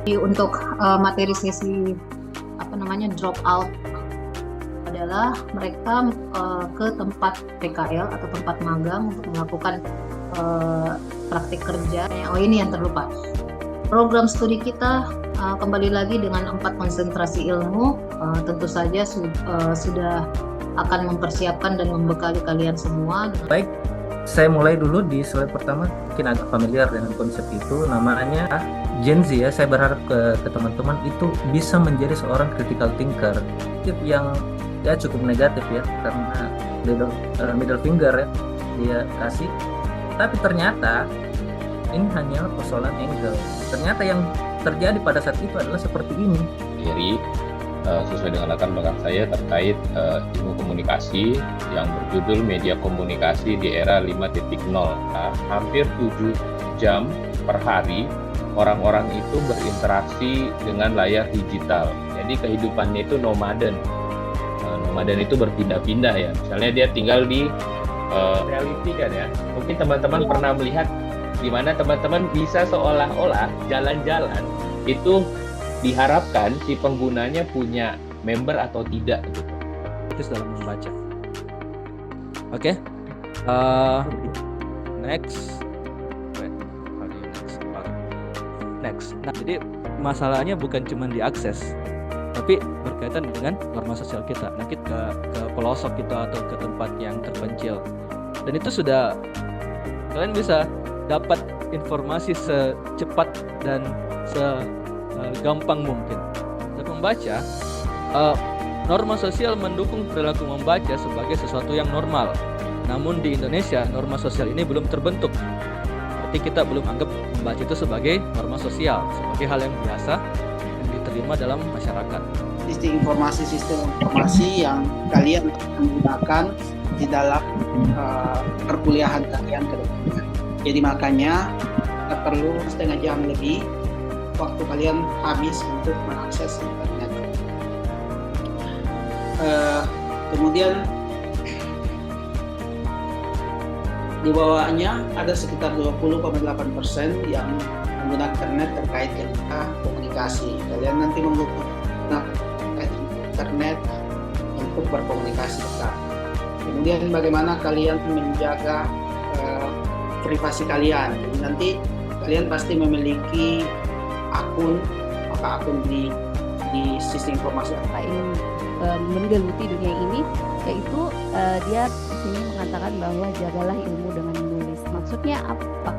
Untuk materi sesi drop out adalah mereka ke tempat PKL atau tempat magang untuk melakukan praktik kerja. Oh, ini yang terlupa. Program studi kita kembali lagi dengan 4 konsentrasi ilmu, tentu saja sudah akan mempersiapkan dan membekali kalian semua. Baik, saya mulai dulu di slide pertama. Mungkin agak familiar dengan konsep itu, namanya Gen Z ya. Saya berharap ke teman-teman itu bisa menjadi seorang critical thinker. Tip yang ya cukup negatif ya, karena middle finger ya dia kasih. Tapi ternyata ini hanya persoalan angle. Ternyata yang terjadi pada saat itu adalah seperti ini. Jadi sesuai dengan latar belakang saya terkait ilmu komunikasi yang berjudul media komunikasi di era 5.0. Hampir 7 jam per hari orang-orang itu berinteraksi dengan layar digital. Jadi kehidupannya itu nomaden. Nomaden itu berpindah-pindah ya. Misalnya dia tinggal di reality kan ya. Mungkin teman-teman pernah melihat di mana teman-teman bisa seolah-olah jalan-jalan itu diharapkan si penggunanya punya member atau tidak gitu. Itu dalam membaca. Oke. Next. Nah, jadi masalahnya bukan cuma diakses, tapi berkaitan dengan norma sosial kita. Nah, kita ke pelosok kita atau ke tempat yang terpencil. Dan itu sudah kalian bisa dapat informasi secepat dan segampang mungkin. Untuk membaca, norma sosial mendukung perilaku membaca sebagai sesuatu yang normal. Namun di Indonesia, norma sosial ini belum terbentuk. Berarti kita belum anggap membaca itu sebagai norma sosial, sebagai hal yang biasa yang diterima dalam masyarakat. Sistem informasi yang kalian gunakan di dalam perkuliahan kalian ke depan. Jadi makanya kita perlu setengah jam lebih waktu kalian habis untuk mengakses internet. Kemudian di bawahnya ada sekitar 20,8% yang menggunakan internet terkait dengan komunikasi. Kalian nanti menggunakan internet untuk berkomunikasi. Kemudian bagaimana kalian menjaga privasi kalian. Jadi nanti kalian pasti memiliki akun di sistem informasi. Ingin menggeluti dunia ini, yaitu dia di sini mengatakan bahwa jagalah ilmu dengan menulis. Maksudnya apa?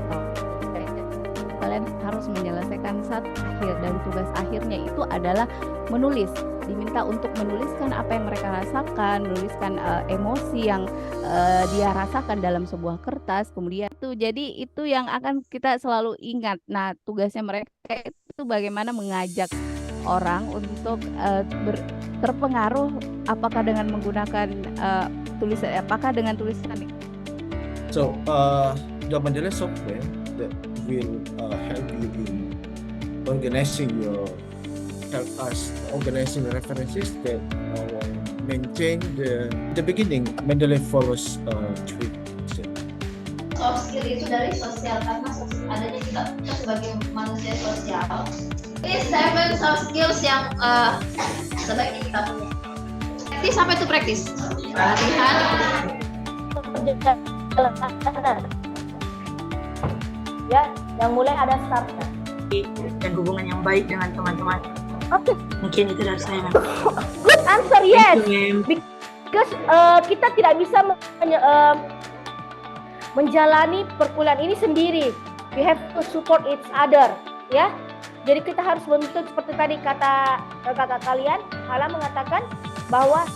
Kalian harus menyelesaikan satu akhir, dan tugas akhirnya itu adalah menulis. Diminta untuk menuliskan apa yang mereka rasakan, menuliskan emosi yang dia rasakan dalam sebuah kertas. Kemudian jadi itu yang akan kita selalu ingat. Nah, tugasnya mereka itu bagaimana mengajak orang untuk terpengaruh, apakah dengan menggunakan tulisan, apakah dengan tulisan. So the Mendeley software that will help you in organizing the references that maintain the beginning. Mendeley follows 3 steps. Soft skill itu dari sosial, karena adanya kita sebagai manusia sosial. Ini 7 soft skills yang sebaiknya kita punya. Praktis sampai itu praktis. Latihan. Ya, yang mulai ada startnya. Dan hubungan yang baik dengan teman-teman. Oke. Mungkin itu dari saya. Good answer, yes. Because kita tidak bisa menjalani perkuliahan ini sendiri. We have to support each other, ya. Jadi kita harus bentuk seperti tadi kata kakak kalian, Hala mengatakan bahwa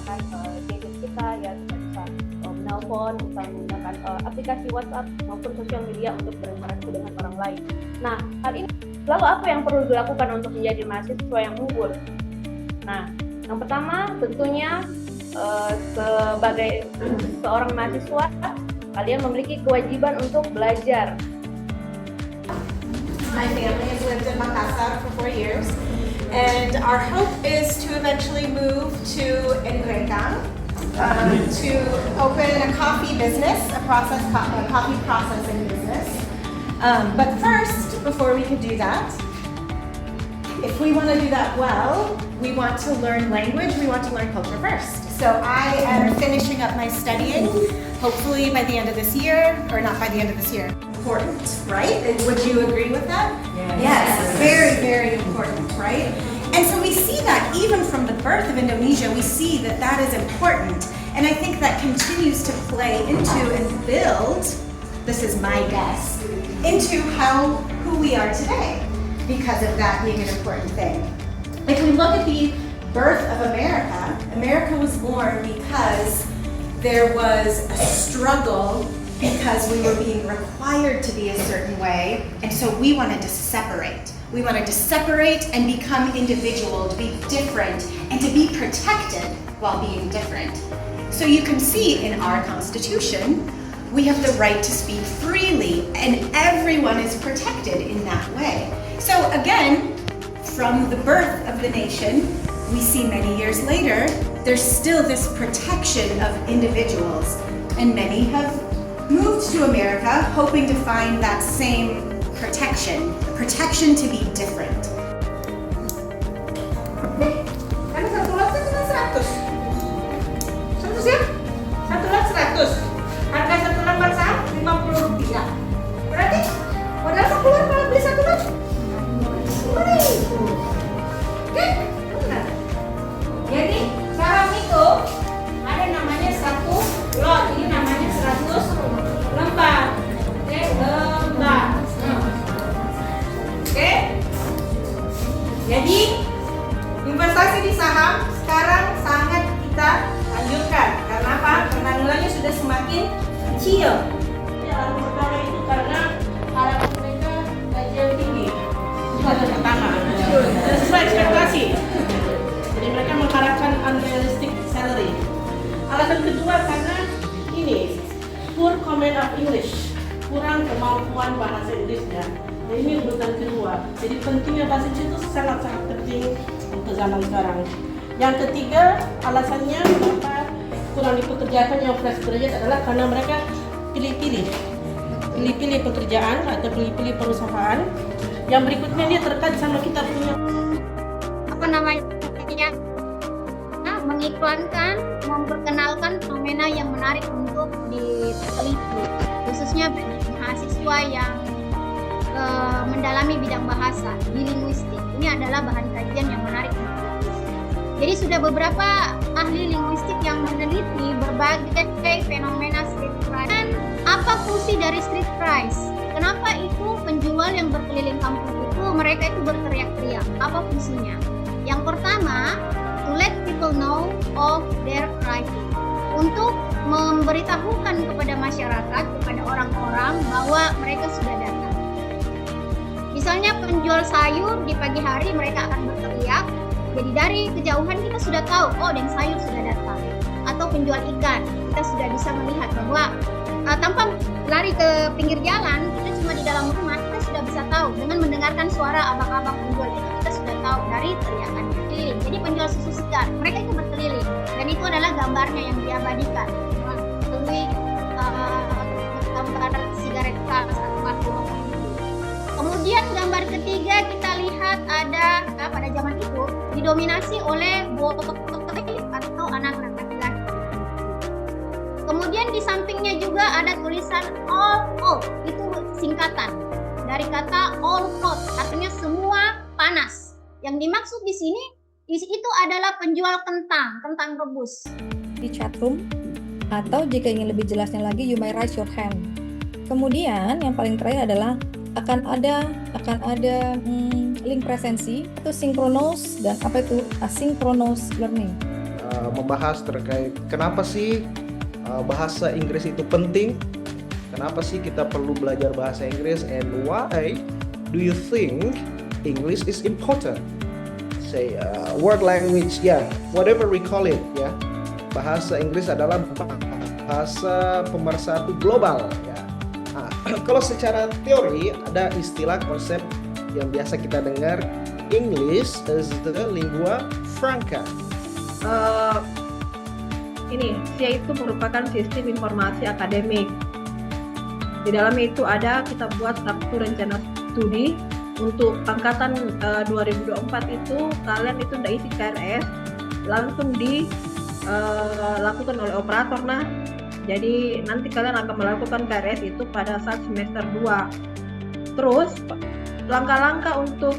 gadget kita ya kita bisa menelpon, bisa menggunakan aplikasi WhatsApp maupun sosial media untuk berinteraksi dengan orang lain. Nah, hal ini lalu apa yang perlu dilakukan untuk menjadi mahasiswa yang unggul? Nah, yang pertama tentunya sebagai seorang mahasiswa kalian memiliki kewajiban untuk belajar. My family has lived in Makassar for 4 years, and our hope is to eventually move to Enrekang to open a coffee business, a coffee processing business. But first, before we could do that, if we want to do that well, we want to learn language, we want to learn culture first. So I am finishing up my studying, hopefully by the end of this year, or not by the end of this year. Important, right? Would you agree with that? Yes, very, very important, right? And so we see that even from the birth of Indonesia, we see that that is important. And I think that continues to play into and build, this is my guess, into who we are today because of that being an important thing. If we look at the birth of America, America was born because there was a struggle because we were being required to be a certain way, and so we wanted to separate. We wanted to separate and become individual, to be different, and to be protected while being different. So you can see in our Constitution, we have the right to speak freely, and everyone is protected in that way. So again, from the birth of the nation, we see many years later, there's still this protection of individuals, and many have moved to America hoping to find that same protection to be different. Karena satu lot kan cuma 100. 100 ya? Satu lot 100. Harga satu lembar saham Rp50. Berarti modal keluar kalau beli satu lot? 5.000. Oke? Benar. Jadi sekarang itu ada namanya satu lot. Ini namanya 100 lembar. Oke, lembar. Oke? Jadi investasi di saham sekarang sangat kita anjurkan. Karena apa? Karena nilainya sudah semakin kecil. Ya, lalu pertama itu karena harapan mereka gaji yang tinggi. Itu ada pertama. Dan sesuai ekspektasi. Jadi mereka mengharapkan unrealistic salary. Alasan kedua karena ini poor command of English, kurang kemampuan bahasa Inggrisnya. Jadi ini urutan kedua. Jadi pentingnya bahasa Inggris itu sangat-sangat penting untuk zaman sekarang. Yang ketiga, alasannya kenapa kurang dipekerjakan yang fresh graduate adalah karena mereka pilih-pilih pekerjaan atau pilih-pilih perusahaan. Yang berikutnya dia terkait sama kita punya mengiklankan, memperkenalkan fenomena yang menarik untuk diteliti, khususnya bagi mahasiswa yang mendalami bidang bahasa di linguistik. Ini adalah bahan kajian yang menarik. Jadi sudah beberapa ahli linguistik yang meneliti berbagai fenomena street price. Dan apa fungsi dari street price? Kenapa itu penjual yang berkeliling kampung itu mereka itu berteriak-teriak? Apa fungsinya? Yang pertama, to let people know of their arrival. Untuk memberitahukan kepada masyarakat, kepada orang-orang bahwa mereka sudah datang. Misalnya penjual sayur di pagi hari mereka akan berteriak. Jadi dari kejauhan kita sudah tahu, oh dan sayur sudah datang. Atau penjual ikan, kita sudah bisa melihat bahwa tanpa lari ke pinggir jalan, kita cuma di dalam rumah, kita sudah bisa tahu. Dengan mendengarkan suara abang-abang penjual itu, kita sudah tahu dari teriakan berkeliling. Jadi penjual susu segar, mereka itu berkeliling. Dan itu adalah gambarnya yang diabadikan. Melalui gambar sigaret keras atau kartu. Kemudian gambar ketiga kita lihat ada pada zaman itu didominasi oleh boy atau anak laki-laki. Kemudian di sampingnya juga ada tulisan all hot, itu singkatan dari kata all hot, artinya semua panas. Yang dimaksud di sini itu adalah penjual kentang rebus. Di chatroom, atau jika ingin lebih jelasnya lagi, you may raise your hand. Kemudian yang paling terakhir adalah akan ada link presensi, itu synchronous dan apa itu asynchronous learning. Membahas terkait kenapa sih bahasa Inggris itu penting, kenapa sih kita perlu belajar bahasa Inggris, and why do you think English is important? Say word language, whatever we call it, bahasa Inggris adalah bahasa pemersatu global. Kalau secara teori ada istilah konsep yang biasa kita dengar, English is the lingua franca. Yaitu merupakan sistem informasi akademik. Di dalamnya itu kita buat satu rencana studi untuk angkatan 2024 itu kalian itu udah isi KRS langsung dilakukan oleh operator. Nah, jadi nanti kalian akan melakukan KRS itu pada saat semester 2. Terus langkah-langkah untuk